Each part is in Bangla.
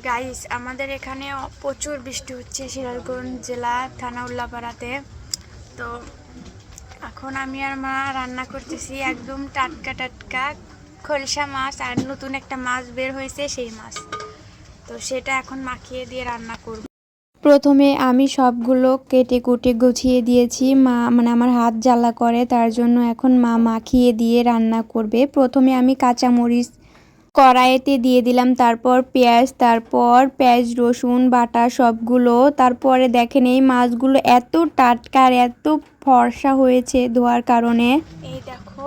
গাইস, আমাদের এখানে প্রচুর বৃষ্টি হচ্ছে সিরাজগঞ্জ জেলা থানা উল্লাপাড়াতে। তো এখন আমি আর মা রান্না করতেছি একদম টাটকা টাটকা খলসা মাছ, আর নতুন একটা মাছ বের হয়েছে সেই মাছ। তো সেটা এখন মাখিয়ে দিয়ে রান্না করব। প্রথমে আমি সবগুলো কেটে কুটে গুছিয়ে দিয়েছি। মা আমার হাত জ্বালা করে, তার জন্য এখন মা মাখিয়ে দিয়ে রান্না করবে। প্রথমে আমি কাঁচামরিচ কড়াইতে দিয়ে দিলাম, তারপর পেঁয়াজ রসুন বাটা সবগুলো। তারপরে দেখেন এই মাছগুলো এত টাটকা আর এত ফর্সা হয়েছে ধোয়ার কারণে। এই দেখো,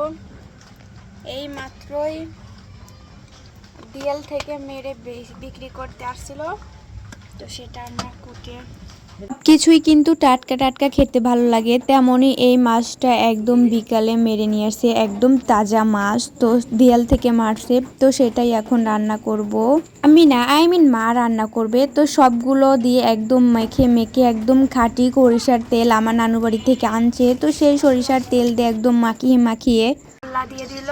এই মাত্রই ডিএল থেকে মেরে বিক্রি করতে আসছিল, তো সেটা আমরা কুটে কিছুই কিন্তু টাটকা টাটকা খেতে ভালো লাগে, তেমনই এই মাছটা একদম বিকালে মেরে নিয়ে আসছে, একদম তাজা মাছ, তো দিয়াল থেকে মারছে। তো সেটাই এখন রান্না করব। মা রান্না করবে। তো সবগুলো দিয়ে একদম মেখে মেখে একদম খাঁটি সরিষার তেল আমার নানু বাড়ি থেকে আনছে, তো সেই সরিষার তেল দিয়ে একদম মাখিয়ে মাখিয়ে পোল্লা দিয়ে দিল।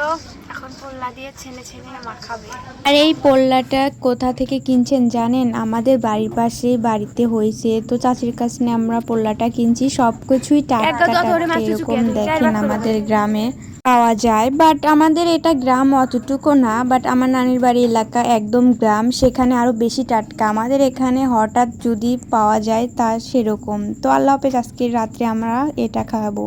এখন পোল্লা দিয়ে ছেনে ছেনে মাখাবে। আর এই পোল্লাটা কোথা থেকে কিনছেন জানেন? আমাদের বাড়ির পাশে বাড়িতে হয়েছে, তো চাচির কাছে আমরা পোল্লাটা কিনছি। সবকিছুই টাটকা টাটকা এরকম দেখেন আমাদের গ্রামে পাওয়া যায়। বাট আমাদের এটা গ্রাম অতটুকু না, বাট আমার নানির বাড়ি এলাকা একদম গ্রাম, সেখানে আরো বেশি টাটকা। আমাদের এখানে হঠাৎ যদি পাওয়া যায় তা সেরকম। তো আল্লাহ হাফেজ, আজকের রাত্রে আমরা এটা খাবো।